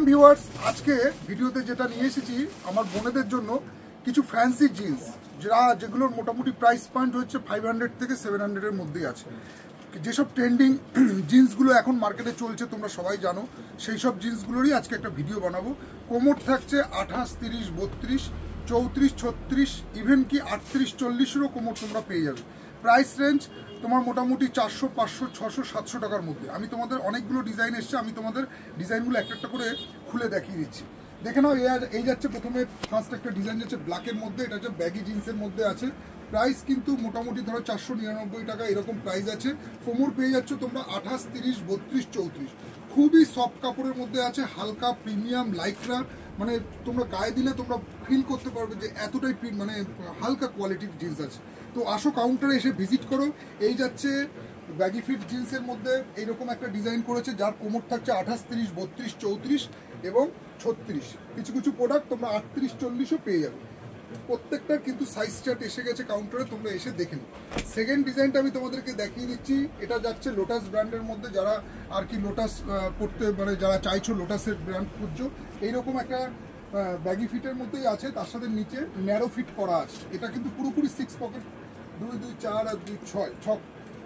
Viewers, আজকে ভিডিওতে যেটা নিয়ে এসেছি আমার বোনেদের জন্য কিছু ফ্যান্সি জিন্স যেগুলোর মোটামুটি প্রাইস পয়েন্ট হচ্ছে 500 থেকে 700 এর মধ্যেই আছে। যেসব ট্রেন্ডিং জিন্সগুলো এখন মার্কেটে চলছে তোমরা সবাই জানো, সেই সব জিন্সগুলোরই আজকে একটা ভিডিও বানাবো। কোমর থাকছে 28, 30, 32, 34, 36, ইভেন কি 38, 40-এরও কোমর তোমরা পেয়ে যাবে। প্রাইস রেঞ্জ তোমার মোটামুটি 400, 500, 600, 700 টাকার মধ্যে। আমি তোমাদের অনেকগুলো ডিজাইন এসছে, আমি তোমাদের ডিজাইনগুলো একটা একটা করে খুলে দেখিয়ে দিচ্ছি। দেখে নাও, এই যাচ্ছে প্রথমে ফার্স্ট একটা ডিজাইন যাচ্ছে ব্ল্যাকের মধ্যে, এটা হচ্ছে ব্যাগি জিন্সের মধ্যে আছে। প্রাইস কিন্তু মোটামুটি ধরো 499 টাকা এরকম প্রাইস আছে। কোমর পেয়ে যাচ্ছ তোমরা 28, 30, 32, 34। খুবই সফট কাপড়ের মধ্যে আছে, হালকা প্রিমিয়াম লাইকরা, মানে তোমরা গায়ে দিলে তোমরা ফিল করতে পারবে যে এতটাই মানে হালকা কোয়ালিটির জিন্স আছে। তো আসো কাউন্টারে এসে ভিজিট করো। এই যাচ্ছে ব্যাগি ফিট জিন্সের মধ্যে এইরকম একটা ডিজাইন করেছে, যার কোমর থাকছে 28, 30, 32, 34 এবং 36। কিছু কিছু প্রোডাক্ট তোমরা 38, 40-ও পেয়ে যাবে। প্রত্যেকটার কিন্তু সাইজ চার্ট এসে গেছে কাউন্টারে, তোমরা এসে দেখে নিও। সেকেন্ড ডিজাইনটা আমি তোমাদেরকে দেখিয়ে দিচ্ছি। এটা যাচ্ছে লোটাস ব্র্যান্ডের মধ্যে, যারা আর কি লোটাস পড়তে মানে যারা চাইছো লোটাসের ব্র্যান্ড খুঁজছো, এইরকম একটা ব্যাগি ফিটের মধ্যেই আছে, তার সাথে নিচে ন্যারো ফিট করা আছে। এটা কিন্তু পুরোপুরি 6 পকেট, 2, 2, 4 আর 2, 6,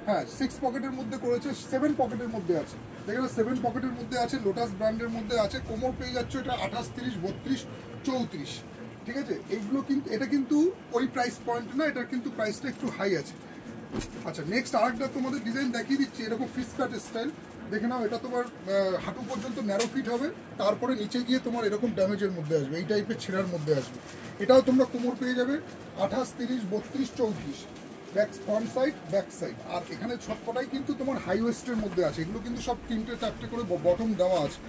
হ্যাঁ 6 পকেটের মধ্যে করেছে, 7 পকেটের মধ্যে আছে। দেখো 7 পকেটের মধ্যে আছে, লোটাস ব্র্যান্ডের মধ্যে আছে। কোমর পেয়ে যাচ্ছে এটা 28, 30, 32, 34। ঠিক আছে, এইগুলো কিন্তু এটা কিন্তু ওই প্রাইস পয়েন্ট না, এটার কিন্তু প্রাইসটা একটু হাই আছে। আচ্ছা, নেক্সট আরেকটা তোমাদের ডিজাইন দেখিয়ে দিচ্ছি, এরকম ফিস কাট স্টাইল। দেখে নাও, এটা তোমার হাঁটু পর্যন্ত ন্যারো ফিট হবে, তারপরে নিচে গিয়ে তোমার এরকম ড্যামেজের মধ্যে আসবে, এই টাইপের ছেঁড়ার মধ্যে আসবে। এটাও তোমরা কোমর পেয়ে যাবে 28, 30, 32, 34। Back front side, back side. আর এখানে সবকটাই কিন্তু তোমার হাই ওয়েস্টের মধ্যে আছে, এগুলো কিন্তু সব 3টে 4টে করে বটম দেওয়া আছে।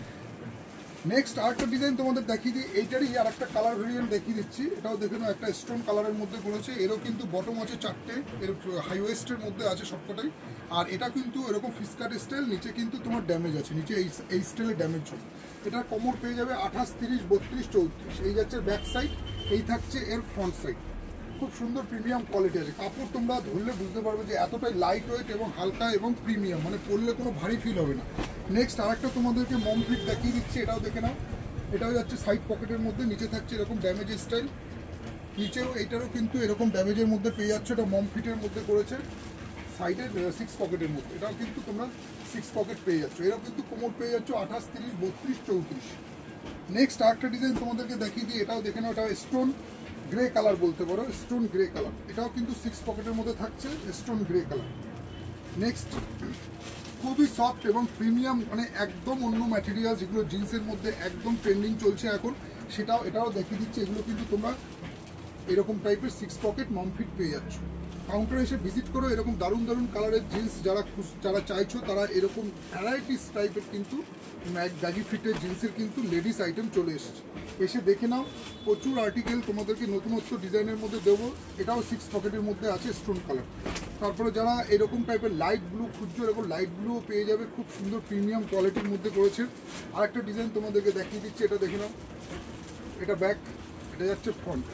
নেক্সট আরেকটা ডিজাইন তোমাদের দেখিয়ে দিই, এইটারই আর একটা কালার ভেরিয়েন্ট দেখিয়ে দিচ্ছি। এটাও দেখে নাও, একটা স্টোন কালারের মধ্যে করেছে, এরও কিন্তু বটম আছে 4টে, এর হাই ওয়েস্টের মধ্যে আছে সবকটাই। আর এটা কিন্তু এরকম ফিসকাট স্টাইল, নিচে কিন্তু তোমার ড্যামেজ আছে, নিচে এই স্টাইলে ড্যামেজ হবে। এটার কোমর পেয়ে যাবে 28, 30, 32, 34। এই যাচ্ছে ব্যাক সাইড, এই থাকছে এর ফ্রন্ট সাইড। খুব সুন্দর প্রিমিয়াম কোয়ালিটি আছে। কাপড় তোমরা ধরলে বুঝতে পারবে যে এতটাই লাইট ওয়েট এবং হালকা এবং প্রিমিয়াম, মানে পরলে কোনো ভারী ফিল হবে না। নেক্সট আরেকটা তোমাদেরকে মম ফিট দেখিয়ে দিচ্ছি, এটাও দেখে নাও। এটাও যাচ্ছে সাইড পকেটের মধ্যে, নিচে থাকছে এরকম ড্যামেজ স্টাইল, নিচেও এইটারও কিন্তু এরকম ড্যামেজের মধ্যে পেয়ে যাচ্ছে। এটা মম ফিটের মধ্যে করেছে, সাইডের 6 পকেটের মধ্যে। এটাও কিন্তু তোমরা 6 পকেট পেয়ে যাচ্ছ। এরাও কিন্তু কোমর পেয়ে যাচ্ছ 28, 30, 32, 34। নেক্সট আরেকটা ডিজাইন তোমাদেরকে দেখিয়ে দিই, এটাও দেখে নাও। এটা স্টোন গ্রে কালার বলতে পারো, স্টোন গ্রে কালার। এটাও কিন্তু 6 পকেটের মধ্যে থাকছে, স্টোন গ্রে কালার। নেক্সট খুবই সফট এবং প্রিমিয়াম, মানে একদম অন্য ম্যাটেরিয়াল, যেগুলো জিন্সের মধ্যে একদম ট্রেন্ডিং চলছে এখন, এটাও দেখিয়ে দিচ্ছি। এগুলো কিন্তু তোমরা এরকম টাইপের 6 পকেট মম ফিট পেয়ে যাচ্ছ। কাউন্টারে এসে ভিজিট করো। এরকম দারুণ দারুণ কালারের জিন্স যারা চাইছো, তারা এরকম ভ্যারাইটিস টাইপের কিন্তু ব্যাগি ফিটের জিন্সের কিন্তু লেডিস আইটেম চলে এসেছে। এসে দেখে নাও, প্রচুর আর্টিকেল তোমাদেরকে নতুনত্ব ডিজাইনের মধ্যে দেবো। এটাও 6 পকেটের মধ্যে আছে, স্টোন কালার। তারপরে যারা এরকম টাইপের লাইট ব্লু খুঁজছো, এরকম লাইট ব্লুও পেয়ে যাবে, খুব সুন্দর প্রিমিয়াম কোয়ালিটির মধ্যে করেছে। আরেকটা ডিজাইন তোমাদেরকে দেখিয়ে দিচ্ছি, এটা দেখে নাও। এটা ব্যাক, এটা যাচ্ছে ফ্রন্ট।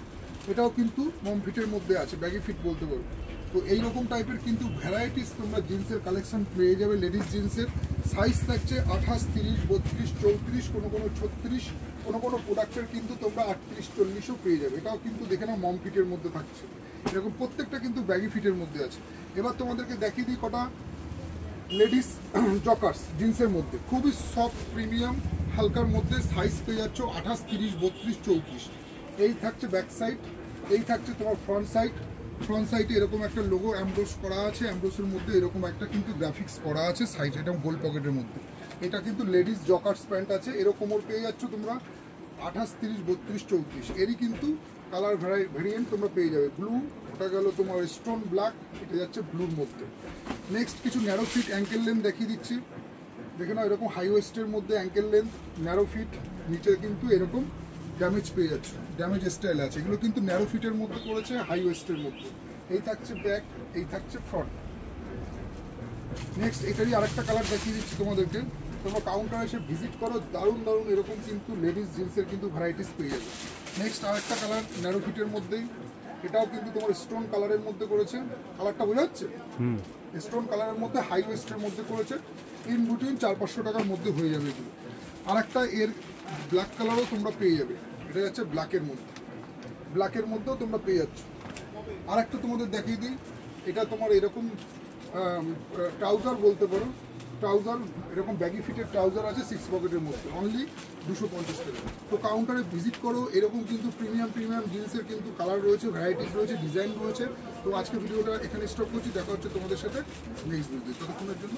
এটাও কিন্তু মম ফিটের মধ্যে আছে, ব্যাগি ফিট বলতে পারো। তো এইরকম টাইপের কিন্তু ভ্যারাইটিস তোমরা জিন্সের কালেকশন পেয়ে যাবে। লেডিস জিন্সের সাইজ থাকছে 28, 30, 32, 34, কোনো 36, কোনো প্রোডাক্টের কিন্তু তোমরা 38, 40-ও পেয়ে যাবে। এটাও কিন্তু দেখে নাও মম ফিটের মধ্যে থাকছে। এরকম প্রত্যেকটা কিন্তু ব্যাগি ফিটের মধ্যে আছে। এবার তোমাদেরকে দেখিয়ে দিই কটা লেডিস জকার্স জিন্সের মধ্যে, খুবই সফট প্রিমিয়াম হালকার মধ্যে। সাইজ পেয়ে যাচ্ছ 28, 30, 32, 34। এই থাকছে ব্যাক সাইড, এই থাকছে তোমার ফ্রন্ট সাইড। ফ্রন্ট সাইডে এরকম একটা লোগো অ্যাম্বোস করা আছে, অ্যাম্বোসের মধ্যে এরকম একটা কিন্তু গ্রাফিক্স করা আছে সাইড, এটা গোল পকেটের মধ্যে। এটা কিন্তু লেডিস জকার্স প্যান্ট আছে, এরকমও পেয়ে যাচ্ছ তোমরা 28, 30, 32, 34। এরই কিন্তু কালার ভেরিয়েন্ট তোমরা পেয়ে যাবে। ব্লু, ওটা গেল তোমার স্টোন ব্ল্যাক, এটা যাচ্ছে ব্লুর মধ্যে। নেক্সট কিছু ন্যারো ফিট অ্যাঙ্কেল লেন্থ দেখিয়ে দিচ্ছি। দেখে নাও, এরকম হাই ওয়েস্টের মধ্যে অ্যাঙ্কেল লেন্থ, ন্যারো ফিট, নিচে কিন্তু এরকম ড্যামেজ পেয়ে যাচ্ছে, ড্যামেজ স্টাইল আছে। এগুলো কিন্তু ন্যারো ফিটের মধ্যে করেছে, হাই ওয়েস্টের মধ্যে। এই থাকছে ব্যাক, এই থাকছে ফ্রন্ট। নেক্সট এটারই আরেকটা কালার দেখিয়ে দিচ্ছি তোমাদেরকে। তোমরা কাউন্টারে এসে ভিজিট করো, দারুণ দারুণ এরকম কিন্তু লেডিস জিন্সের কিন্তু ভ্যারাইটিস পেয়ে যাবে। নেক্সট আরেকটা কালার ন্যারো ফিটের মধ্যেই, এটাও কিন্তু তোমার স্টোন কালারের মধ্যে করেছে। কালারটা বোঝা যাচ্ছে, স্টোন কালারের মধ্যে হাই ওয়েস্টের মধ্যে করেছে। ইন বিটুইন 400-500 টাকার মধ্যে হয়ে যাবে এগুলো। আরেকটা এর ব্ল্যাক কালারও তোমরা পেয়ে যাবে, এটা যাচ্ছে ব্ল্যাকের মধ্যেও তোমরা পেয়ে যাচ্ছ। আর একটা তোমাদের দেখিয়ে দিই, এটা তোমার এরকম ট্রাউজার বলতে পারো, ট্রাউজার এরকম ব্যাগি ফিটের ট্রাউজার আছে 6 পকেটের মধ্যে, অনলি 250 টাকা। তো কাউন্টারে ভিজিট করো, এরকম কিন্তু প্রিমিয়াম জিন্সের কিন্তু কালার রয়েছে, ভ্যারাইটিস রয়েছে, ডিজাইন রয়েছে। তো আজকে ভিডিওটা এখানে স্টপ করছি, দেখা হচ্ছে তোমাদের সাথে নেক্সট ভিডিও। ততক্ষণের জন্য